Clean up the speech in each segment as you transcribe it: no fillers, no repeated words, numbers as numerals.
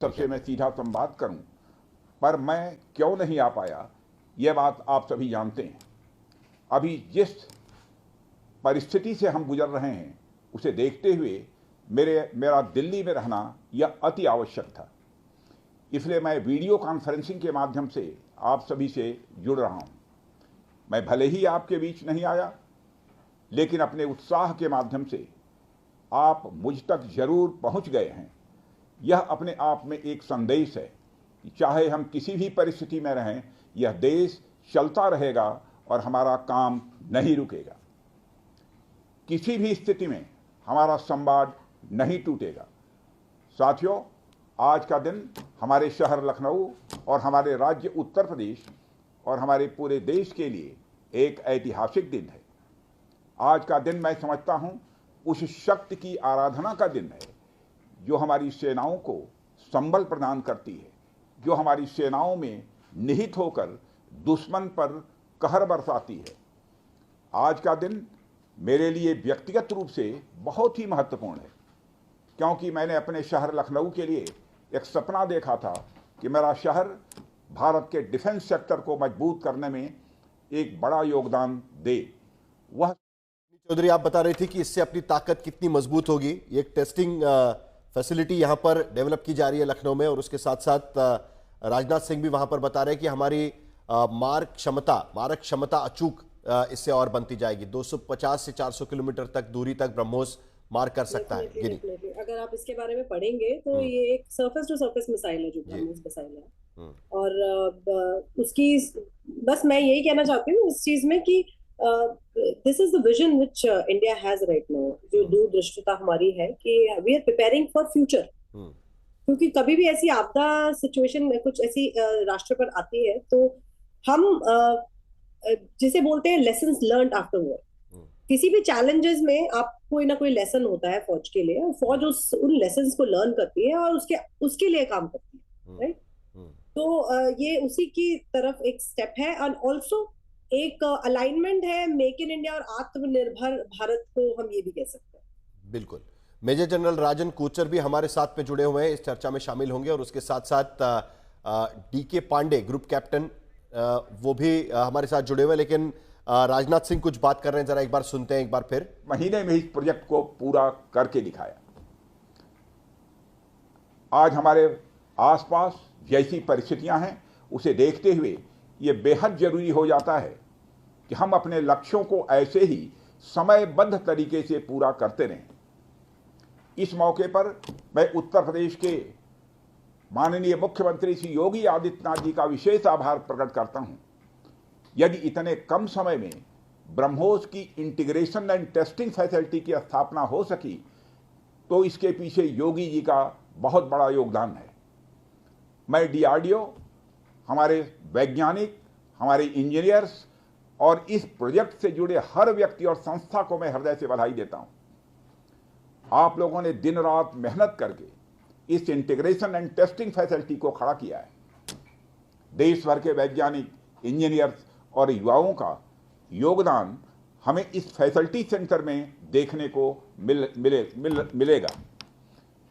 सबसे मैं सीधा संवाद करूं, पर मैं क्यों नहीं आ पाया, यह बात आप सभी जानते हैं। अभी जिस परिस्थिति से हम गुजर रहे हैं उसे देखते हुए मेरा दिल्ली में रहना यह अति आवश्यक था। इसलिए मैं वीडियो कॉन्फ्रेंसिंग के माध्यम से आप सभी से जुड़ रहा हूं। मैं भले ही आपके बीच नहीं आया, लेकिन अपने उत्साह के माध्यम से आप मुझ तक जरूर पहुंच गए हैं। यह अपने आप में एक संदेश है कि चाहे हम किसी भी परिस्थिति में रहें, यह देश चलता रहेगा और हमारा काम नहीं रुकेगा। किसी भी स्थिति में हमारा संवाद नहीं टूटेगा। साथियों, आज का दिन हमारे शहर लखनऊ और हमारे राज्य उत्तर प्रदेश और हमारे पूरे देश के लिए एक ऐतिहासिक दिन है। आज का दिन मैं समझता हूं उस शक्ति की आराधना का दिन है जो हमारी सेनाओं को संबल प्रदान करती है, जो हमारी सेनाओं में निहित होकर दुश्मन पर कहर बरसाती है। आज का दिन मेरे लिए व्यक्तिगत रूप से बहुत ही महत्वपूर्ण है, क्योंकि मैंने अपने शहर लखनऊ के लिए एक सपना देखा था कि मेरा शहर भारत के डिफेंस सेक्टर को मजबूत करने में एक बड़ा योगदान दे। वह चौधरी, आप बता रही थी कि इससे अपनी ताकत कितनी मजबूत होगी। एक टेस्टिंग फैसिलिटी यहां पर डेवलप की जा रही है लखनऊ में, और उसके साथ साथ राजनाथ सिंह भी वहां पर बता रहे हैं कि हमारी मारक क्षमता अचूक इससे और बनती जाएगी। 250 से 400 किलोमीटर तक दूरी तक ब्रह्मोस मार कर सकता है। Definitely. अगर आप इसके बारे में पढ़ेंगे तो ये एक सरफेस टू सरफेस मिसाइल है जो ब्रह्मोस मिसाइल है। और उसकी बस मैं यही कहना चाहती हूँ इस चीज में कि this is the vision which India has right now. जो दूरदृष्टता हमारी है कि we are preparing for future, क्योंकि कभी भी ऐसी आपदा सिचुएशन में कुछ ऐसी राष्ट्र पर आती है तो हम जिसे बोलते हैं लेसन्स लर्न्ड आफ्टर वॉर। किसी भी चैलेंजेस में आप कोई ना कोई लेसन होता है फौज के लिए, और फौज उन लेसन्स को लर्न करती है और उसके लिए काम करती है, राइट। तो ये उसी की तरफ एक स्टेप है, और ऑल्सो एक अलाइनमेंट है मेक इन इंडिया और आत्मनिर्भर भारत को हम ये भी कह सकते हैं। बिल्कुल। मेजर जनरल राजन कोचर भी हमारे साथ में जुड़े हुए हैं, इस चर्चा में शामिल होंगे, और उसके साथ साथ डीके पांडे ग्रुप कैप्टन वो भी हमारे साथ जुड़े हुए हैं। लेकिन राजनाथ सिंह कुछ बात कर रहे हैं, जरा एक बार सुनते हैं एक बार फिर। महीने में इस प्रोजेक्ट को पूरा करके दिखाया। आज हमारे आसपास जैसी परिस्थितियां हैं उसे देखते हुए यह बेहद जरूरी हो जाता है कि हम अपने लक्ष्यों को ऐसे ही समयबद्ध तरीके से पूरा करते रहें। इस मौके पर मैं उत्तर प्रदेश के माननीय मुख्यमंत्री श्री योगी आदित्यनाथ जी का विशेष आभार प्रकट करता हूं। यदि इतने कम समय में ब्रह्मोस की इंटीग्रेशन एंड टेस्टिंग फैसिलिटी की स्थापना हो सकी तो इसके पीछे योगी जी का बहुत बड़ा योगदान है। मैं डीआरडीओ, हमारे वैज्ञानिक, हमारे इंजीनियर्स और इस प्रोजेक्ट से जुड़े हर व्यक्ति और संस्था को मैं हृदय से बधाई देता हूं। आप लोगों ने दिन रात मेहनत करके इस इंटीग्रेशन एंड टेस्टिंग फैसिलिटी को खड़ा किया है। देश भर के वैज्ञानिक, इंजीनियर्स और युवाओं का योगदान हमें इस फैसिलिटी सेंटर में देखने को मिलेगा।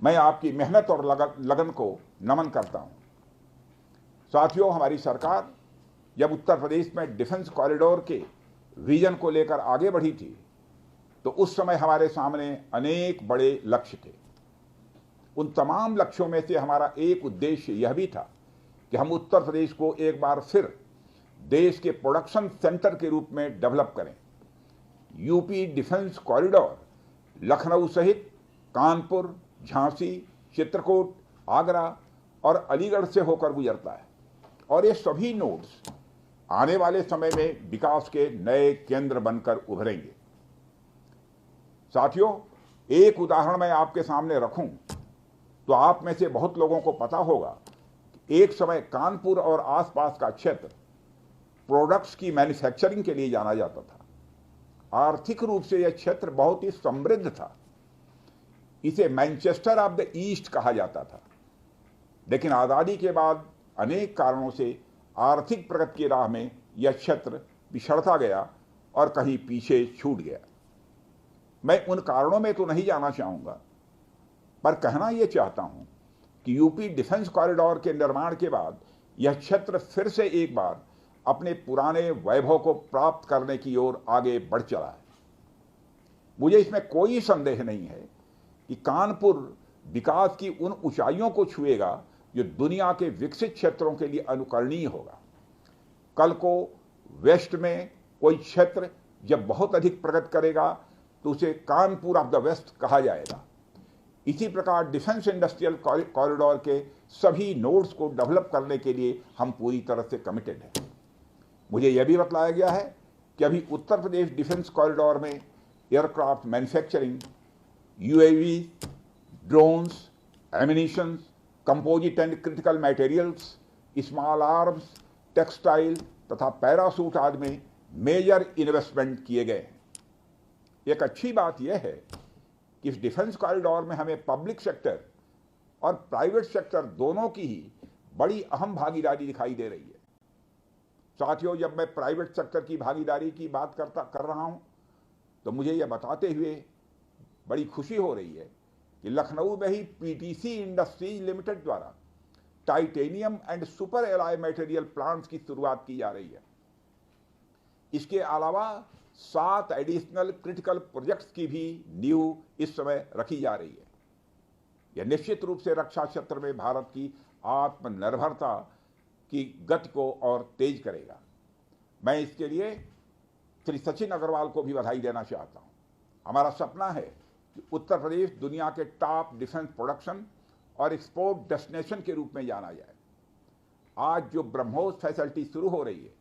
मैं आपकी मेहनत और लगन को नमन करता हूं। साथियों, हमारी सरकार जब उत्तर प्रदेश में डिफेंस कॉरिडोर के विजन को लेकर आगे बढ़ी थी तो उस समय हमारे सामने अनेक बड़े लक्ष्य थे। उन तमाम लक्ष्यों में से हमारा एक उद्देश्य यह भी था कि हम उत्तर प्रदेश को एक बार फिर देश के प्रोडक्शन सेंटर के रूप में डेवलप करें। यूपी डिफेंस कॉरिडोर लखनऊ सहित कानपुर, झांसी, चित्रकूट, आगरा और अलीगढ़ से होकर गुजरता है, और ये सभी नोड्स आने वाले समय में विकास के नए केंद्र बनकर उभरेंगे। साथियों, एक उदाहरण मैं आपके सामने रखूं तो आप में से बहुत लोगों को पता होगा कि एक समय कानपुर और आसपास का क्षेत्र प्रोडक्ट्स की मैन्युफैक्चरिंग के लिए जाना जाता था। आर्थिक रूप से यह क्षेत्र बहुत ही समृद्ध था। इसे मैनचेस्टर ऑफ द ईस्ट कहा जाता था। लेकिन आज़ादी के बाद अनेक कारणों से आर्थिक प्रगति की राह में यह क्षेत्र पिछड़ता गया और कहीं पीछे छूट गया। मैं उन कारणों में तो नहीं जाना चाहूँगा, पर कहना यह चाहता हूँ कि यूपी डिफेंस कॉरिडोर के निर्माण के बाद यह क्षेत्र फिर से एक बार अपने पुराने वैभव को प्राप्त करने की ओर आगे बढ़ चला है। मुझे इसमें कोई संदेह नहीं है कि कानपुर विकास की उन ऊंचाइयों को छुएगा जो दुनिया के विकसित क्षेत्रों के लिए अनुकरणीय होगा। कल को वेस्ट में कोई क्षेत्र जब बहुत अधिक प्रगति करेगा तो उसे कानपुर ऑफ द वेस्ट कहा जाएगा। इसी प्रकार डिफेंस इंडस्ट्रियल कॉरिडोर के सभी नोड्स को डेवलप करने के लिए हम पूरी तरह से कमिटेड हैं। मुझे यह भी बतलाया गया है कि अभी उत्तर प्रदेश डिफेंस कॉरिडोर में aircraft manufacturing, UAV, drones, ammunitions, composite and critical materials, small arms, textile तथा पैरासूट आदि में मेजर इन्वेस्टमेंट किए गए हैं। एक अच्छी बात यह है कि इस डिफेंस कॉरिडोर में हमें पब्लिक सेक्टर और प्राइवेट सेक्टर दोनों की ही बड़ी अहम भागीदारी दिखाई दे रही है। साथियों, जब मैं प्राइवेट सेक्टर की भागीदारी की बात कर रहा हूं तो मुझे यह बताते हुए बड़ी खुशी हो रही है कि लखनऊ में ही पीटीसी इंडस्ट्रीज लिमिटेड द्वारा titanium and super alloy material plants की शुरुआत की जा रही है। इसके अलावा 7 एडिशनल क्रिटिकल प्रोजेक्ट्स की भी नींव इस समय रखी जा रही है। यह निश्चित रूप से रक्षा क्षेत्र में भारत की आत्मनिर्भरता की गति को और तेज करेगा। मैं इसके लिए श्री सचिन अग्रवाल को भी बधाई देना चाहता हूं। हमारा सपना है कि उत्तर प्रदेश दुनिया के टॉप डिफेंस प्रोडक्शन और एक्सपोर्ट डेस्टिनेशन के रूप में जाना जाए। आज जो ब्रह्मोस फैसिलिटी शुरू हो रही है,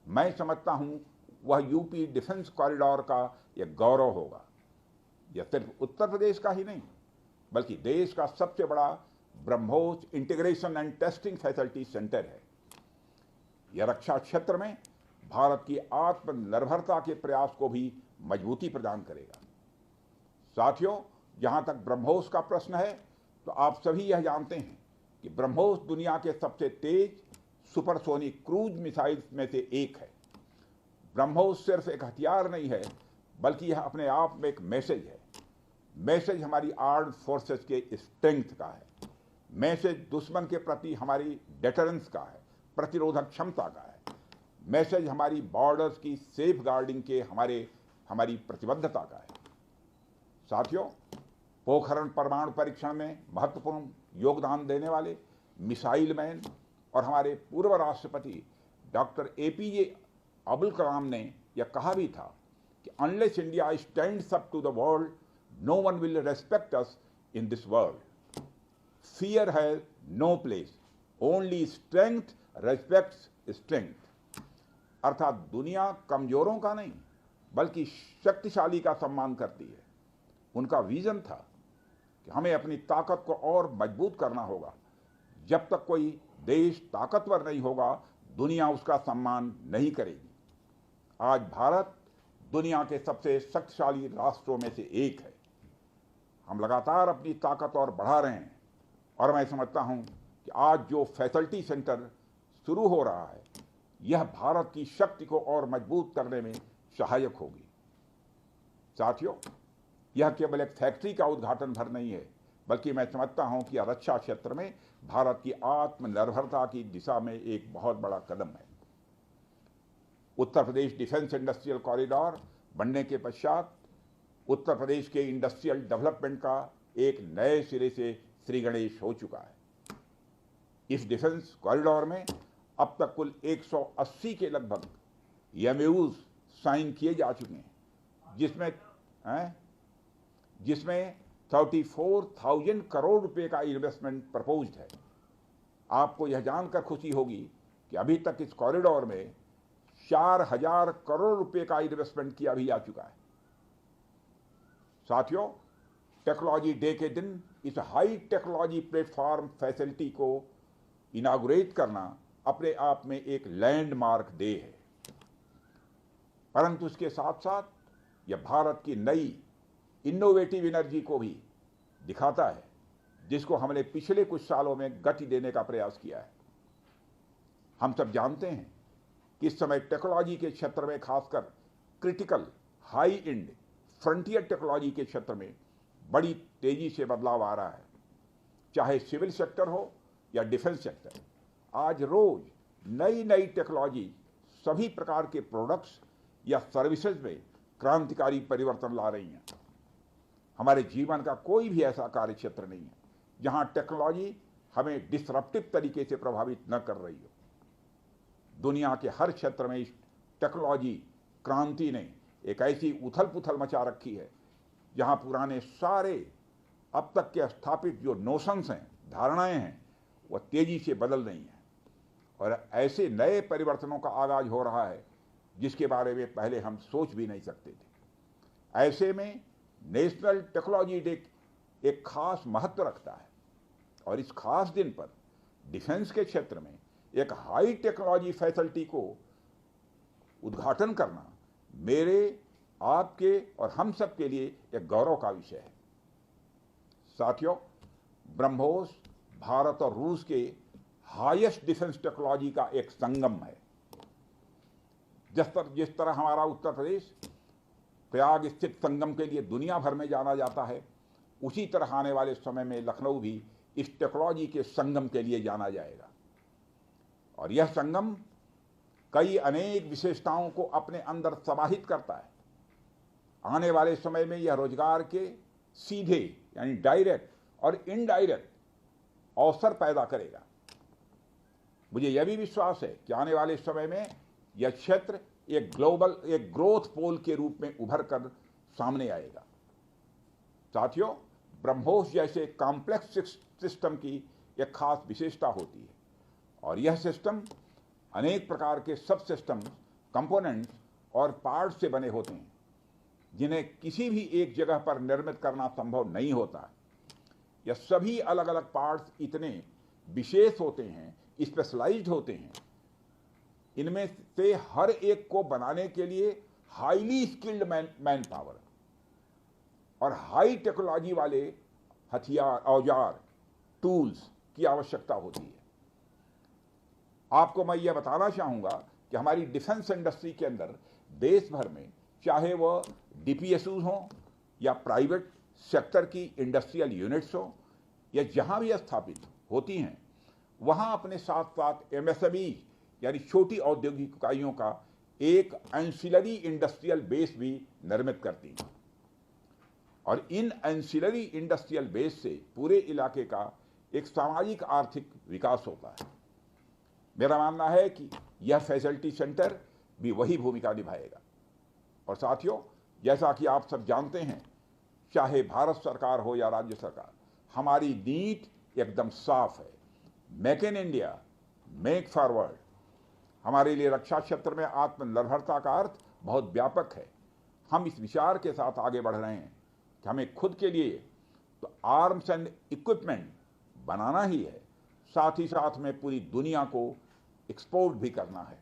मैं समझता हूं वह यूपी डिफेंस कॉरिडोर का यह गौरव होगा। यह सिर्फ उत्तर प्रदेश का ही नहीं बल्कि देश का सबसे बड़ा BrahMos integration and testing facility centre है। यह रक्षा क्षेत्र में भारत की आत्मनिर्भरता के प्रयास को भी मजबूती प्रदान करेगा। साथियों, जहां तक ब्रह्मोस का प्रश्न है तो आप सभी यह जानते हैं कि ब्रह्मोस दुनिया के सबसे तेज सुपरसोनिक क्रूज मिसाइल्स में से एक है। ब्रह्मोस सिर्फ एक हथियार नहीं है बल्कि यह अपने आप में एक मैसेज है। मैसेज हमारी आर्म्ड फोर्सेस के स्ट्रेंथ का है। मैसेज दुश्मन के प्रति हमारी डेटरेंस का है, प्रतिरोधक क्षमता का है। मैसेज हमारी बॉर्डर्स की सेफ गार्डिंग के हमारी प्रतिबद्धता का है। साथियों, पोखरण परमाणु परीक्षण में महत्वपूर्ण योगदान देने वाले मिसाइल मैन और हमारे पूर्व राष्ट्रपति डॉक्टर एपीजे अब्दुल कलाम ने यह कहा भी था कि unless India stands up to the world, no one will respect us in this world. Fear has no place, only strength respects strength. अर्थात दुनिया कमजोरों का नहीं बल्कि शक्तिशाली का सम्मान करती है। उनका विजन था कि हमें अपनी ताकत को और मजबूत करना होगा। जब तक कोई देश ताकतवर नहीं होगा, दुनिया उसका सम्मान नहीं करेगी। आज भारत दुनिया के सबसे शक्तिशाली राष्ट्रों में से एक है। हम लगातार अपनी ताकत और बढ़ा रहे हैं और मैं समझता हूं कि आज जो फैसिलिटी सेंटर शुरू हो रहा है यह भारत की शक्ति को और मजबूत करने में सहायक होगी। साथियों, यह केवल एक फैक्ट्री का उद्घाटन भर नहीं है बल्कि मैं समझता हूं कि यह रक्षा क्षेत्र में भारत की आत्मनिर्भरता की दिशा में एक बहुत बड़ा कदम है। उत्तर प्रदेश डिफेंस इंडस्ट्रियल कॉरिडोर बनने के पश्चात उत्तर प्रदेश के इंडस्ट्रियल डेवलपमेंट का एक नए सिरे से श्री गणेश हो चुका है। इस डिफेंस कॉरिडोर में अब तक कुल 180 के लगभग एमओयूज साइन किए जा चुके हैं, जिसमें 34,000 करोड़ रुपए का इन्वेस्टमेंट प्रपोज्ड है। आपको यह जानकर खुशी होगी कि अभी तक इस कॉरिडोर में 4,000 करोड़ रुपए का इन्वेस्टमेंट किया भी जा चुका है। साथियों, टेक्नोलॉजी डे के दिन इस हाई टेक्नोलॉजी प्लेटफॉर्म फैसिलिटी को इनागुरेट करना अपने आप में एक लैंडमार्क डे है, परंतु इसके साथ साथ यह भारत की नई इनोवेटिव एनर्जी को भी दिखाता है, जिसको हमने पिछले कुछ सालों में गति देने का प्रयास किया है। हम सब जानते हैं कि इस समय टेक्नोलॉजी के क्षेत्र में, खासकर critical high and frontier technology के क्षेत्र में बड़ी तेजी से बदलाव आ रहा है। चाहे सिविल सेक्टर हो या डिफेंस सेक्टर, आज रोज नई नई टेक्नोलॉजी सभी प्रकार के प्रोडक्ट्स या सर्विसेज में क्रांतिकारी परिवर्तन ला रही हैं। हमारे जीवन का कोई भी ऐसा कार्य क्षेत्र नहीं है जहां टेक्नोलॉजी हमें डिसरप्टिव तरीके से प्रभावित न कर रही हो। दुनिया के हर क्षेत्र में इस टेक्नोलॉजी क्रांति ने एक ऐसी उथल पुथल मचा रखी है जहां पुराने सारे अब तक के स्थापित जो नोशंस हैं, धारणाएं हैं, वह तेजी से बदल रही हैं और ऐसे नए परिवर्तनों का आगाज हो रहा है जिसके बारे में पहले हम सोच भी नहीं सकते थे। ऐसे में नेशनल टेक्नोलॉजी डे एक खास महत्व रखता है और इस खास दिन पर डिफेंस के क्षेत्र में एक हाई टेक्नोलॉजी फैसिलिटी को उद्घाटन करना मेरे, आपके और हम सब के लिए एक गौरव का विषय है। साथियों, ब्रह्मोस भारत और रूस के हाईएस्ट डिफेंस टेक्नोलॉजी का एक संगम है। जिस तरह हमारा उत्तर प्रदेश प्रयाग स्थित संगम के लिए दुनिया भर में जाना जाता है, उसी तरह आने वाले समय में लखनऊ भी इस टेक्नोलॉजी के संगम के लिए जाना जाएगा और यह संगम कई अनेक विशेषताओं को अपने अंदर समाहित करता है। आने वाले समय में यह रोजगार के सीधे यानी डायरेक्ट और इनडायरेक्ट अवसर पैदा करेगा। मुझे यह भी विश्वास है कि आने वाले समय में यह क्षेत्र एक ग्रोथ पोल के रूप में उभर कर सामने आएगा। साथियों, ब्रह्मोस जैसे कॉम्प्लेक्स सिस्टम की एक खास विशेषता होती है और यह सिस्टम अनेक प्रकार के सब सिस्टम, कंपोनेंट्स और पार्ट्स से बने होते हैं जिन्हें किसी भी एक जगह पर निर्मित करना संभव नहीं होता। यह सभी अलग अलग पार्ट्स इतने विशेष होते हैं, स्पेशलाइज्ड होते हैं, इनमें से हर एक को बनाने के लिए हाईली स्किल्ड मैन पावर और हाई टेक्नोलॉजी वाले हथियार, औजार, टूल्स की आवश्यकता होती है। आपको मैं यह बताना चाहूंगा कि हमारी डिफेंस इंडस्ट्री के अंदर देश भर में चाहे वह डीपीएसयू हो या प्राइवेट सेक्टर की इंडस्ट्रियल यूनिट्स हो या जहां भी स्थापित होती हैं, वहां अपने साथ साथ एमएसएमई यानी छोटी औद्योगिक इकाइयों का एक एंसिलरी इंडस्ट्रियल बेस भी निर्मित करती हैं और इन एंसिलरी इंडस्ट्रियल बेस से पूरे इलाके का एक सामाजिक आर्थिक विकास होता है। मेरा मानना है कि यह फैसिलिटी सेंटर भी वही भूमिका निभाएगा। और साथियों, जैसा कि आप सब जानते हैं, चाहे भारत सरकार हो या राज्य सरकार, हमारी नीति एकदम साफ है। Make in India, make forward. हमारे लिए रक्षा क्षेत्र में आत्मनिर्भरता का अर्थ बहुत व्यापक है। हम इस विचार के साथ आगे बढ़ रहे हैं कि हमें खुद के लिए तो आर्म्स एंड इक्विपमेंट बनाना ही है, साथ ही साथ में पूरी दुनिया को एक्सपोर्ट भी करना है।